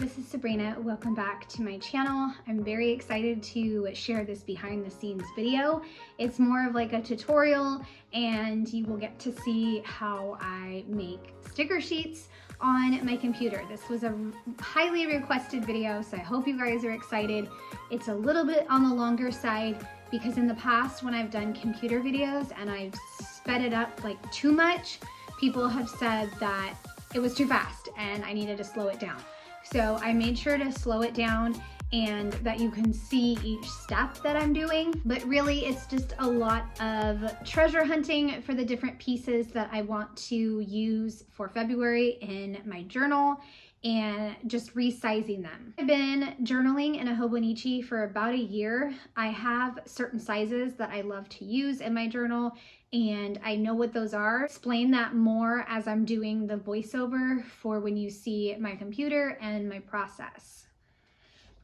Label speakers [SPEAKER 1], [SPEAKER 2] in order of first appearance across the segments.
[SPEAKER 1] this is Sabrina. Welcome back to my channel. I'm very excited to share this behind the scenes video. It's more of like a tutorial and you will get to see how I make sticker sheets on my computer. This was a highly requested video, so I hope you guys are excited. It's a little bit on the longer side because in the past when I've done computer videos and I've sped it up like too much, people have said that it was too fast and I needed to slow it down. So I made sure to slow it down and that you can see each step that I'm doing. But really it's just a lot of treasure hunting for the different pieces that I want to use for February in my journal and just resizing them. I've been journaling in a Hobonichi for about a year. I have certain sizes that I love to use in my journal and I know what those are. Explain that more as I'm doing the voiceover for when you see my computer and my process.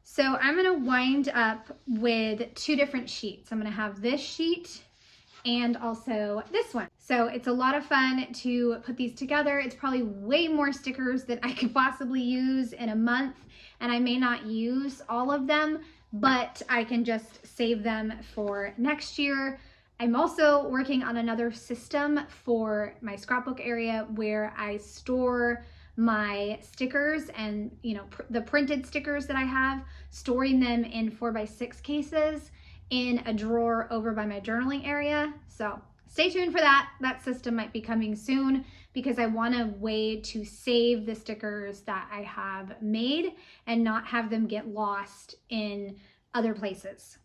[SPEAKER 1] So I'm gonna wind up with two different sheets. I'm gonna have this sheet and also this one. So it's a lot of fun to put these together. It's probably way more stickers than I could possibly use in a month, and I may not use all of them, but I can just save them for next year. I'm also working on another system for my scrapbook area where I store my stickers and the printed stickers that I have, storing them in 4x6 cases in a drawer over by my journaling area. So stay tuned for that. That system might be coming soon because I want a way to save the stickers that I have made and not have them get lost in other places.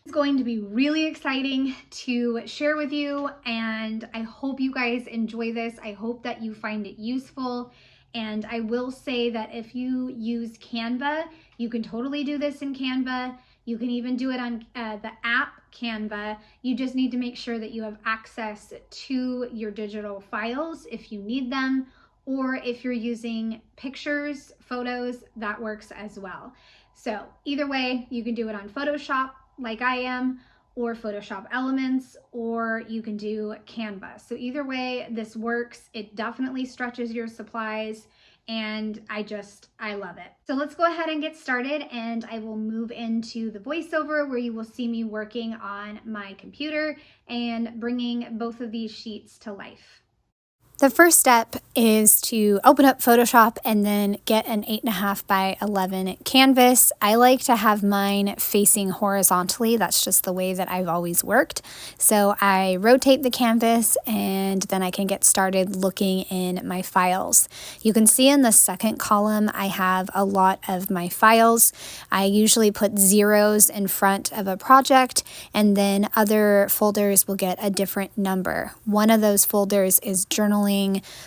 [SPEAKER 1] It's going to be really exciting to share with you, and I hope you guys enjoy this. I hope that you find it useful. And I will say that if you use Canva, you can totally do this in Canva. You can even do it on the app Canva. You just need to make sure that you have access to your digital files if you need them, or if you're using pictures, photos, that works as well. So either way, you can do it on Photoshop like I am, or Photoshop Elements, or you can do Canva. So either way, this works. It definitely stretches your supplies, and I love it. So let's go ahead and get started, and I will move into the voiceover where you will see me working on my computer and bringing both of these sheets to life.
[SPEAKER 2] The first step is to open up Photoshop and then get an 8.5 by 11 canvas. I like to have mine facing horizontally. That's just the way that I've always worked. So I rotate the canvas and then I can get started looking in my files. You can see in the second column, I have a lot of my files. I usually put zeros in front of a project, and then other folders will get a different number. One of those folders is journaling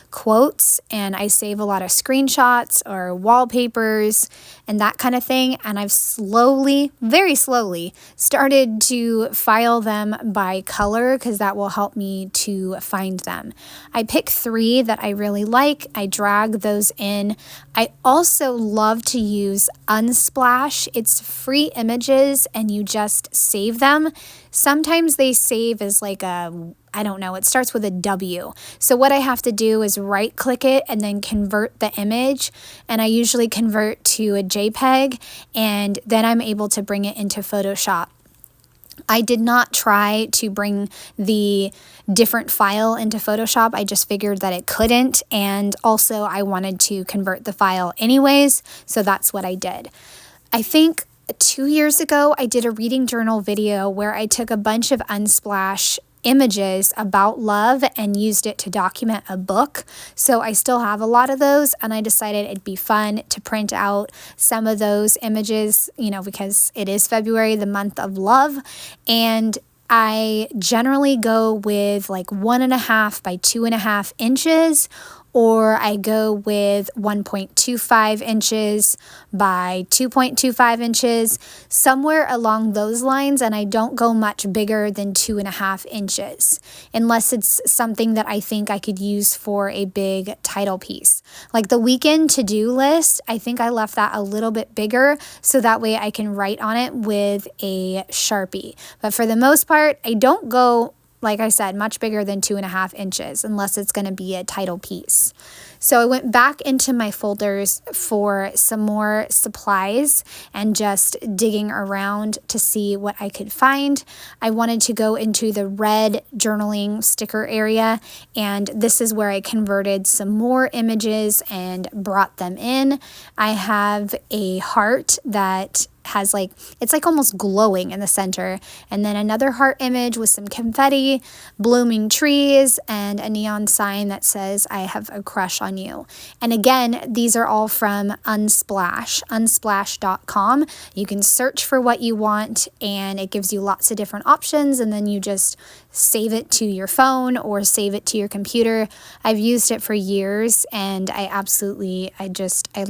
[SPEAKER 2] quotes, and I save a lot of screenshots or wallpapers and that kind of thing, and I've slowly, very slowly, started to file them by color because that will help me to find them. I pick 3 that I really like. I drag those in. I also love to use Unsplash. It's free images and you just save them. Sometimes they save as like I don't know, it starts with a W. So what I have to do is right click it and then convert the image. And I usually convert to a JPEG, and then I'm able to bring it into Photoshop. I did not try to bring the different file into Photoshop. I just figured that it couldn't. And also I wanted to convert the file anyways. So that's what I did. I think 2 years ago, I did a reading journal video where I took a bunch of Unsplash images about love and used it to document a book. So I still have a lot of those, and I decided it'd be fun to print out some of those images, because it is February, the month of love. And I generally go with like 1.5 by 2.5 inches, or I go with 1.25 inches by 2.25 inches, somewhere along those lines, and I don't go much bigger than 2.5 inches, unless it's something that I think I could use for a big title piece. Like the weekend to-do list, I think I left that a little bit bigger, so that way I can write on it with a Sharpie. But for the most part, I don't go like I said, much bigger than 2.5 inches unless it's going to be a title piece. So I went back into my folders for some more supplies and just digging around to see what I could find. I wanted to go into the red journaling sticker area, and this is where I converted some more images and brought them in. I have a heart that has it's like almost glowing in the center, and then another heart image with some confetti, blooming trees, and a neon sign that says I have a crush on you. And again, these are all from unsplash.com. You can search for what you want and it gives you lots of different options, and then you just save it to your phone or save it to your computer. I've used it for years and I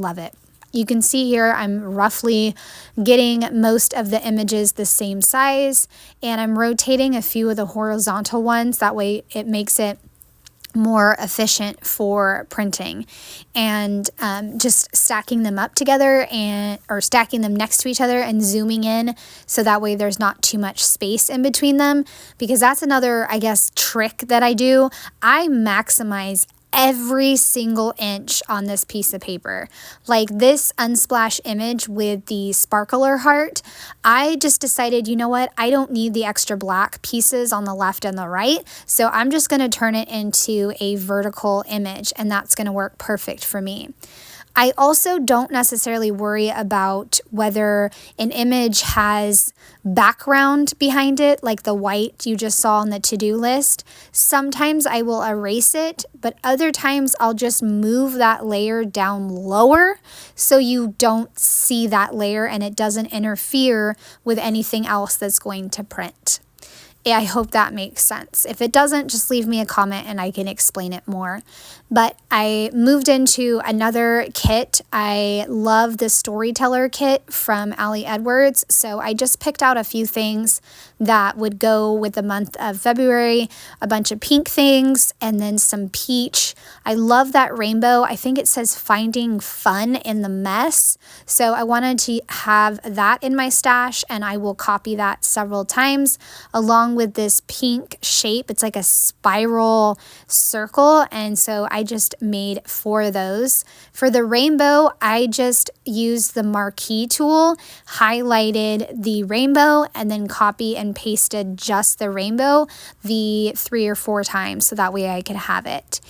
[SPEAKER 2] love it. You can see here I'm roughly getting most of the images the same size, and I'm rotating a few of the horizontal ones. That way it makes it more efficient for printing, and just stacking them up together or stacking them next to each other and zooming in so that way there's not too much space in between them, because that's another, I guess, trick that I do. I maximize every single inch on this piece of paper. Like this Unsplash image with the sparkler heart, I just decided, you know what, I don't need the extra black pieces on the left and the right, so I'm just going to turn it into a vertical image, and that's going to work perfect for me. I also don't necessarily worry about whether an image has background behind it, like the white you just saw on the to-do list. Sometimes I will erase it, but other times I'll just move that layer down lower so you don't see that layer and it doesn't interfere with anything else that's going to print. I hope that makes sense. If it doesn't, just leave me a comment and I can explain it more. But I moved into another kit. I love the Storyteller kit from Ali Edwards. So I just picked out a few things that would go with the month of February, a bunch of pink things, and then some peach. I love that rainbow. I think it says finding fun in the mess. So I wanted to have that in my stash, and I will copy that several times along with this pink shape. It's like a spiral circle, and so I just made 4 of those. For the rainbow, I just used the marquee tool, highlighted the rainbow, and then copy and pasted just the rainbow the 3 or 4 times so that way I could have it.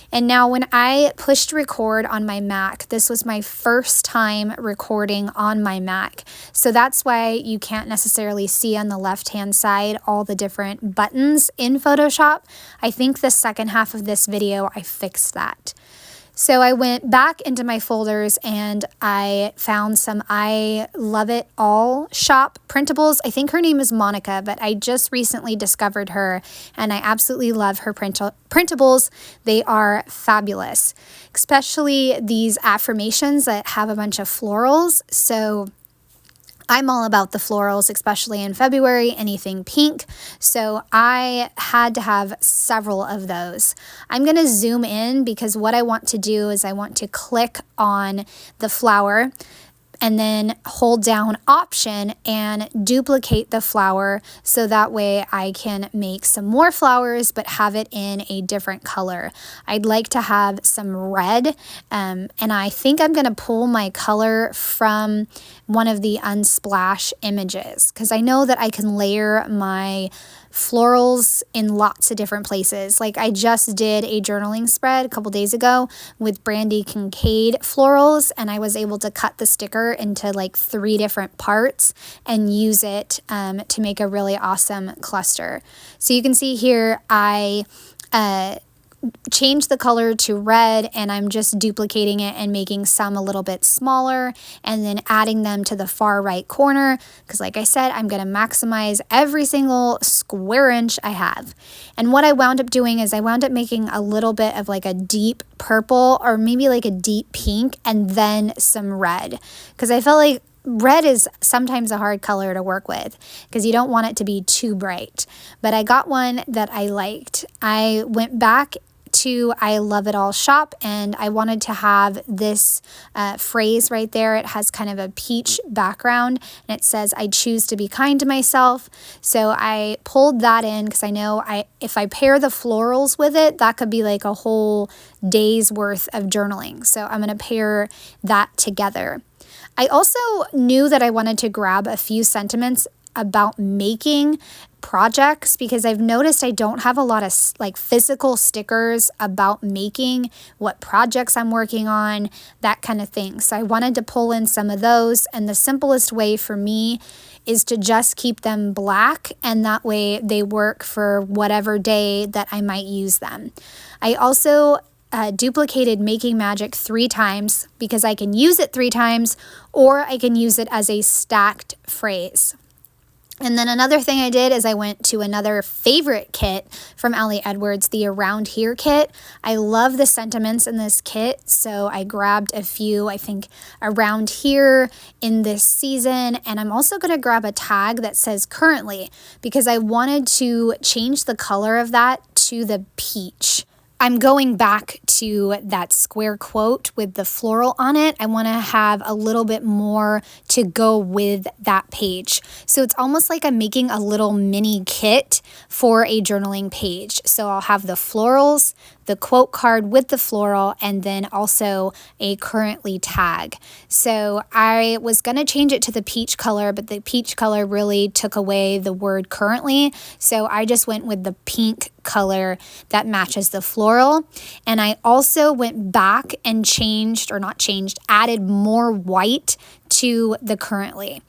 [SPEAKER 2] And now when I pushed record on my Mac, this was my first time recording on my Mac. So that's why you can't necessarily see on the left-hand side all the different buttons in Photoshop. I think the second half of this video, I fixed that. So I went back into my folders and I found some I Love It All shop printables. I think her name is Monica, but I just recently discovered her and I absolutely love her printables. They are fabulous, especially these affirmations that have a bunch of florals. So I'm all about the florals, especially in February, anything pink. So I had to have several of those. I'm going to zoom in because what I want to do is I want to click on the flower and then hold down Option and duplicate the flower so that way I can make some more flowers but have it in a different color. I'd like to have some red, and I think I'm going to pull my color from one of the Unsplash images because I know that I can layer my florals in lots of different places. Like I just did a journaling spread a couple days ago with Brandy Kincaid florals, and I was able to cut the sticker into like 3 different parts and use it to make a really awesome cluster. So you can see here I change the color to red, and I'm just duplicating it and making some a little bit smaller and then adding them to the far right corner because like I said, I'm going to maximize every single square inch I have. And what I wound up doing is I wound up making a little bit of like a deep purple or maybe like a deep pink and then some red because I felt like red is sometimes a hard color to work with because you don't want it to be too bright. But I got one that I liked. I went back to I Love It All shop, and I wanted to have this phrase right there. It has kind of a peach background, and it says, I choose to be kind to myself. So I pulled that in because I know if I pair the florals with it, that could be like a whole day's worth of journaling. So I'm going to pair that together. I also knew that I wanted to grab a few sentiments about making projects because I've noticed I don't have a lot of like physical stickers about making, what projects I'm working on, that kind of thing. So I wanted to pull in some of those, and the simplest way for me is to just keep them black, and that way they work for whatever day that I might use them. I also duplicated Making Magic 3 times because I can use it 3 times, or I can use it as a stacked phrase. And then another thing I did is I went to another favorite kit from Ali Edwards, the Around Here kit. I love the sentiments in this kit, so I grabbed a few, I think, around here in this season. And I'm also going to grab a tag that says currently because I wanted to change the color of that to the peach. I'm going back to that square quote with the floral on it. I want to have a little bit more to go with that page. So it's almost like I'm making a little mini kit for a journaling page. So I'll have the florals, the quote card with the floral, and then also a currently tag. So I was going to change it to the peach color, but the peach color really took away the word currently. So I just went with the pink color that matches the floral. And I also went back and added more white to the currently.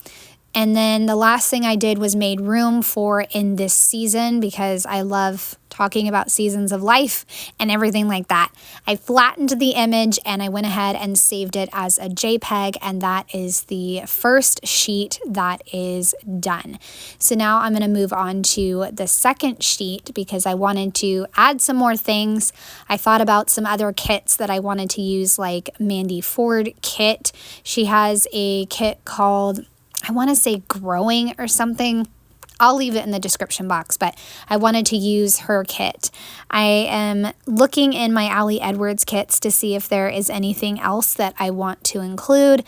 [SPEAKER 2] And then the last thing I did was made room for in this season because I love talking about seasons of life and everything like that. I flattened the image and I went ahead and saved it as a JPEG, and that is the first sheet that is done. So now I'm going to move on to the second sheet because I wanted to add some more things. I thought about some other kits that I wanted to use, like Mandy Ford kit. She has a kit called, I want to say Growing or something. I'll leave it in the description box, but I wanted to use her kit. I am looking in my Ali Edwards kits to see if there is anything else that I want to include,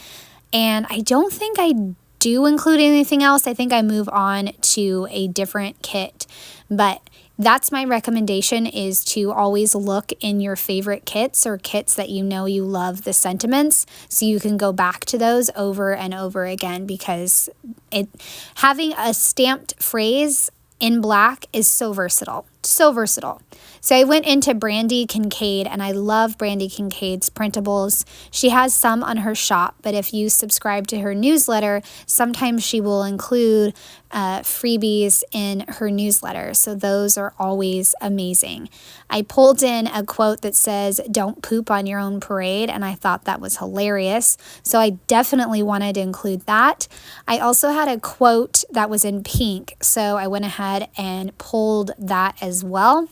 [SPEAKER 2] and I don't think I do include anything else. I think I move on to a different kit, but that's my recommendation, is to always look in your favorite kits or kits that you know you love the sentiments, so you can go back to those over and over again, because having a stamped phrase in black is so versatile. So versatile. So I went into Brandy Kincaid, and I love Brandy Kincaid's printables. She has some on her shop, but if you subscribe to her newsletter, sometimes she will include freebies in her newsletter. So those are always amazing. I pulled in a quote that says, "Don't poop on your own parade," and I thought that was hilarious. So I definitely wanted to include that. I also had a quote that was in pink, so I went ahead and pulled that as well.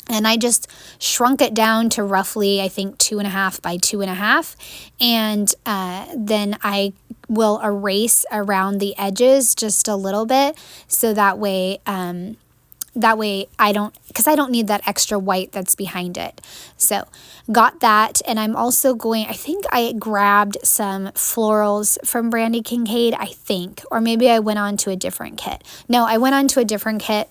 [SPEAKER 2] And I just shrunk it down to roughly, I think, 2.5 by 2.5. And then I will erase around the edges just a little bit, so that way because I don't need that extra white that's behind it. So got that. And I'm also I think I grabbed some florals from Brandy Kincaid, I think, or maybe I went on to a different kit. No, I went on to a different kit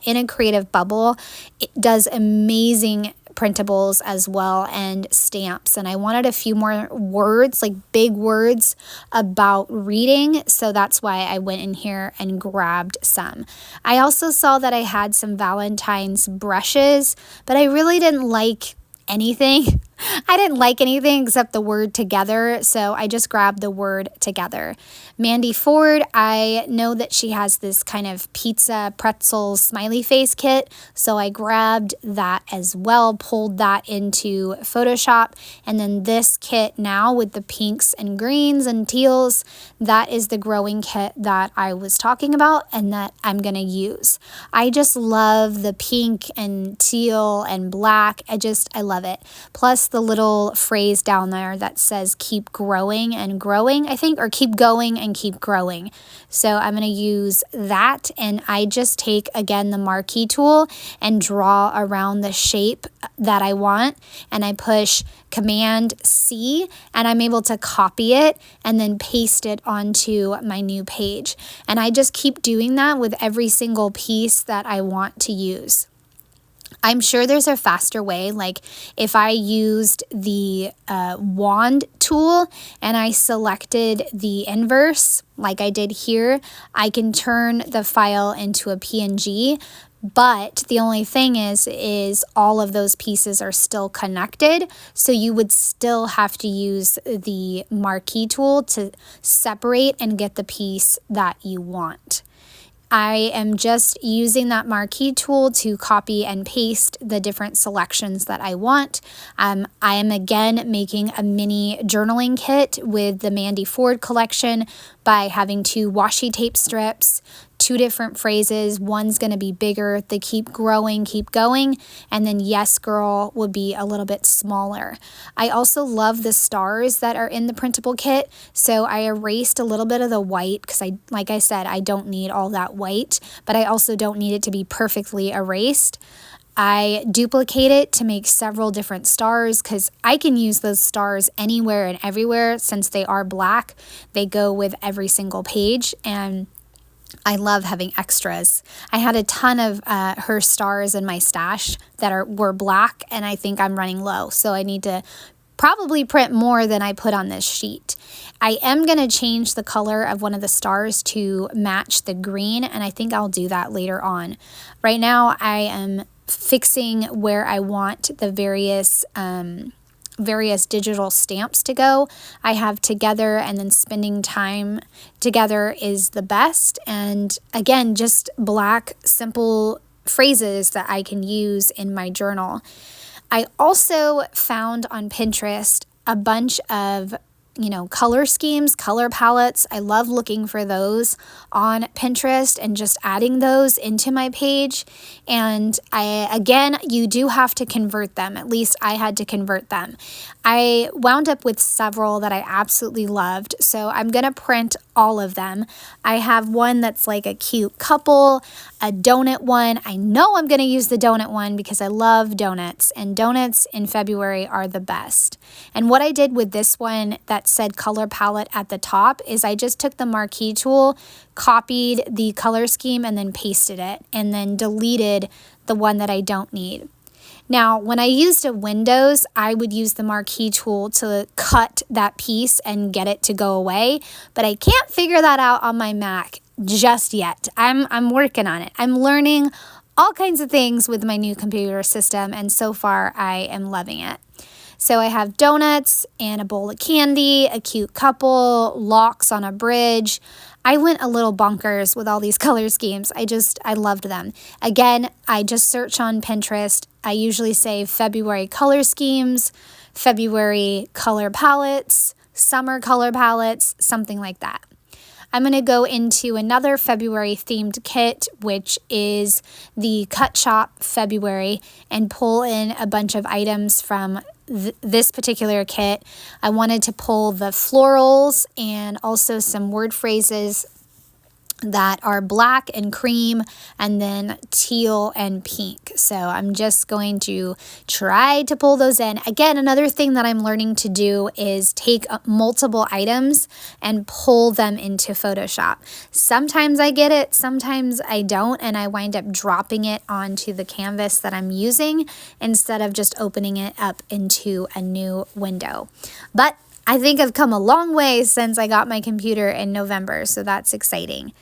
[SPEAKER 2] in a Creative Bubble. It does amazing printables as well, and stamps, and I wanted a few more words, like big words about reading, so that's why I went in here and grabbed some. I also saw that I had some Valentine's brushes, but I really didn't like anything. I didn't like anything except the word together, so I just grabbed the word together. Mandy Ford, I know that she has this kind of pizza pretzel smiley face kit, so I grabbed that as well, pulled that into Photoshop, and then this kit now with the pinks and greens and teals, that is the Growing kit that I was talking about and that I'm going to use. I just love the pink and teal and black. I love it. Plus, it's the little phrase down there that says keep growing and growing, I think, or keep going and keep growing. So I'm going to use that, and I just take, again, the marquee tool and draw around the shape that I want, and I push Command C, and I'm able to copy it and then paste it onto my new page. And I just keep doing that with every single piece that I want to use. I'm sure there's a faster way, like if I used the wand tool and I selected the inverse like I did here, I can turn the file into a PNG. But the only thing is all of those pieces are still connected. So you would still have to use the marquee tool to separate and get the piece that you want. I am just using that marquee tool to copy and paste the different selections that I want. I am again making a mini journaling kit with the Mandy Ford collection by having 2 washi tape strips, 2 different phrases. One's going to be bigger, the keep growing, keep going, and then yes girl would be a little bit smaller. I also love the stars that are in the printable kit, so I erased a little bit of the white because like I said, I don't need all that white, but I also don't need it to be perfectly erased. I duplicate it to make several different stars because I can use those stars anywhere and everywhere. Since they are black, they go with every single page, and I love having extras. I had a ton of her stars in my stash that were black, and I think I'm running low, so I need to probably print more than I put on this sheet. I am going to change the color of one of the stars to match the green, and I think I'll do that later on. Right now, I am fixing where I want the various digital stamps to go. I have together, and then spending time together is the best. And again, just black, simple phrases that I can use in my journal. I also found on Pinterest a bunch of color schemes, color palettes. I love looking for those on Pinterest and just adding those into my page. And you do have to convert them. At least I had to convert them. I wound up with several that I absolutely loved, so I'm going to print all of them. I have one that's like a cute couple, a donut one. I know I'm going to use the donut one because I love donuts, and donuts in February are the best. And what I did with this one that said color palette at the top is I just took the marquee tool, copied the color scheme, and then pasted it, and then deleted the one that I don't need. Now, when I used a Windows, I would use the marquee tool to cut that piece and get it to go away, but I can't figure that out on my Mac just yet. I'm working on it. I'm learning all kinds of things with my new computer system, and so far I am loving it. So I have donuts and a bowl of candy, a cute couple, locks on a bridge. I went a little bonkers with all these color schemes. I loved them. Again, I just search on Pinterest. I usually say February color schemes, February color palettes, summer color palettes, something like that. I'm going to go into another February themed kit, which is the Cut Shop February, and pull in a bunch of items from this particular kit. I wanted to pull the florals and also some word phrases that are black and cream, and then teal and pink. So I'm just going to try to pull those in. Again, another thing that I'm learning to do is take multiple items and pull them into Photoshop. Sometimes I get it, sometimes I don't, and I wind up dropping it onto the canvas that I'm using instead of just opening it up into a new window. But I think I've come a long way since I got my computer in November, so that's exciting.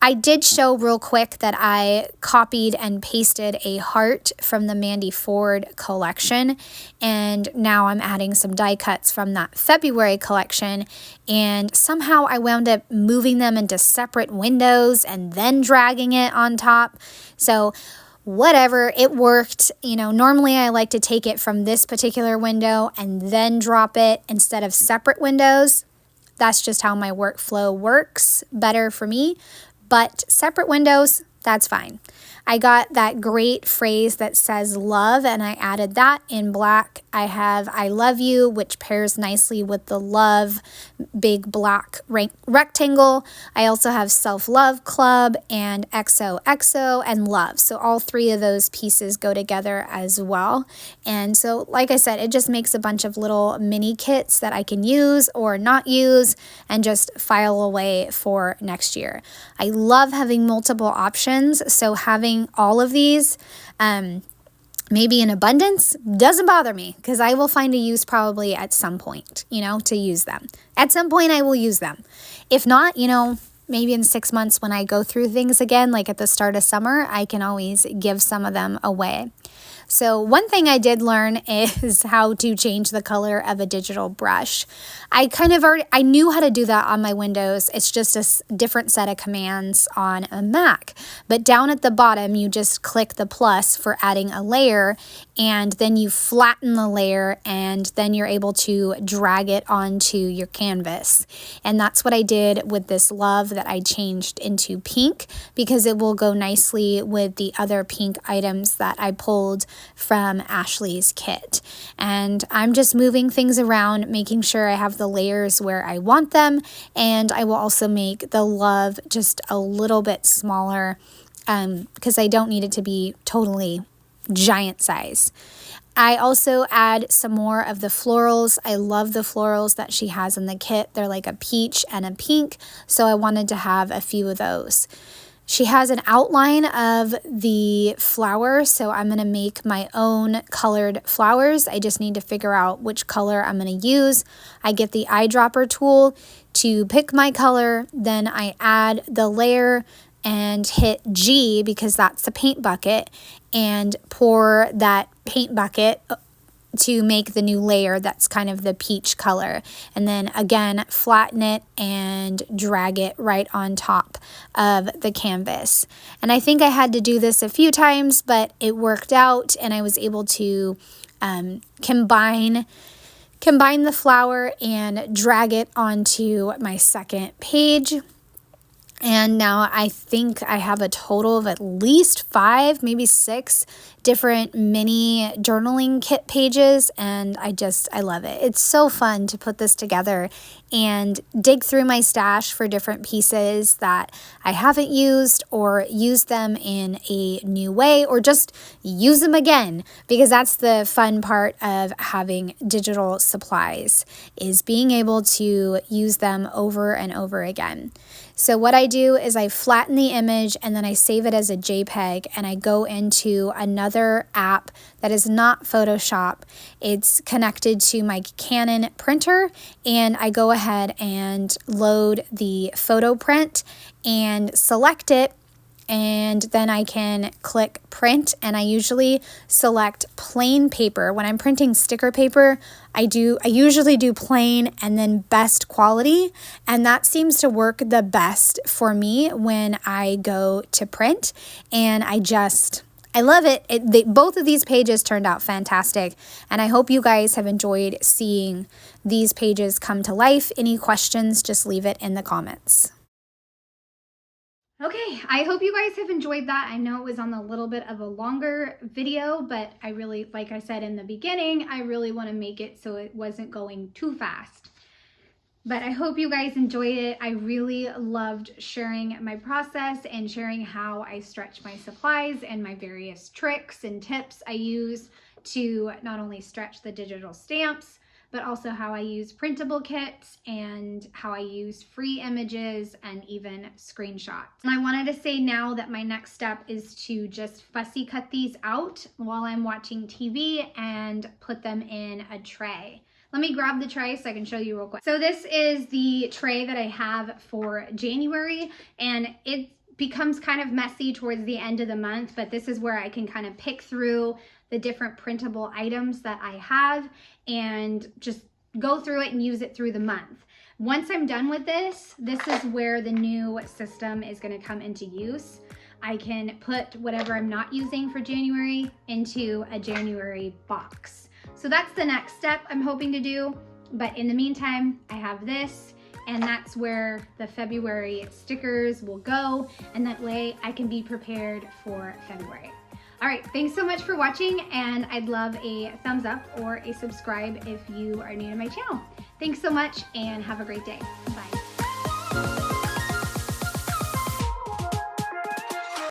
[SPEAKER 2] I did show real quick that I copied and pasted a heart from the Mandy Ford collection, and now I'm adding some die cuts from that February collection, and somehow I wound up moving them into separate windows and then dragging it on top. So whatever, it worked. Normally I like to take it from this particular window and then drop it instead of separate windows. That's just how my workflow works better for me. But separate windows, that's fine. I got that great phrase that says love, and I added that in black. I have I love you, which pairs nicely with the love big black rectangle. I also have self-love club and XOXO and love. So all three of those pieces go together as well. And so, like I said, it just makes a bunch of little mini kits that I can use or not use and just file away for next year. I love having multiple options, so having all of these maybe in abundance doesn't bother me, because I will find a use probably at some point, to use them. At some point I will use them. If not, maybe in 6 months when I go through things again, like at the start of summer, I can always give some of them away. So one thing I did learn is how to change the color of a digital brush. I knew how to do that on my Windows. It's just a different set of commands on a Mac. But down at the bottom, you just click the plus for adding a layer, and then you flatten the layer, and then you're able to drag it onto your canvas. And that's what I did with this love that I changed into pink, because it will go nicely with the other pink items that I pulled from Ashley's kit. And I'm just moving things around, making sure I have the layers where I want them, and I will also make the love just a little bit smaller because I don't need it to be totally giant size. I also add some more of the florals. I love the florals that she has in the kit. They're like a peach and a pink, so I wanted to have a few of those. She has an outline of the flower, so I'm going to make my own colored flowers. I just need to figure out which color I'm going to use. I get the eyedropper tool to pick my color, then I add the layer and hit G, because that's the paint bucket, and pour that paint bucket to make the new layer that's kind of the peach color. And then again, flatten it and drag it right on top of the canvas. And I think I had to do this a few times, but it worked out, and I was able to combine the flower and drag it onto my second page. And now I think I have a total of at least 5, maybe 6 different mini journaling kit pages, and I love it. It's so fun to put this together and dig through my stash for different pieces that I haven't used, or use them in a new way, or just use them again, because that's the fun part of having digital supplies, is being able to use them over and over again. So what I do is I flatten the image, and then I save it as a JPEG, and I go into another app that is not Photoshop. It's connected to my Canon printer, and I go ahead and load the photo print and select it, and then I can click print, and I usually select plain paper. When I'm printing sticker paper, I usually do plain and then best quality, and that seems to work the best for me when I go to print, and I love it. Both of these pages turned out fantastic, and I hope you guys have enjoyed seeing these pages come to life. Any questions, just leave it in the comments.
[SPEAKER 1] Okay, I hope you guys have enjoyed that. I know it was on a little bit of a longer video, but I really, like I said in the beginning, I really want to make it so it wasn't going too fast. But I hope you guys enjoyed it. I really loved sharing my process and sharing how I stretch my supplies and my various tricks and tips I use to not only stretch the digital stamps, but also how I use printable kits and how I use free images and even screenshots. And I wanted to say now that my next step is to just fussy cut these out while I'm watching TV and put them in a tray. Let me grab the tray so I can show you real quick. So this is the tray that I have for January, and it becomes kind of messy towards the end of the month, but this is where I can kind of pick through the different printable items that I have and just go through it and use it through the month. Once I'm done with this is where the new system is going to come into use. I can put whatever I'm not using for January into a January box. So that's the next step I'm hoping to do. But in the meantime, I have this, and that's where the February stickers will go, and that way I can be prepared for February. All right, thanks so much for watching, and I'd love a thumbs up or a subscribe if you are new to my channel. Thanks so much and have a great day. Bye.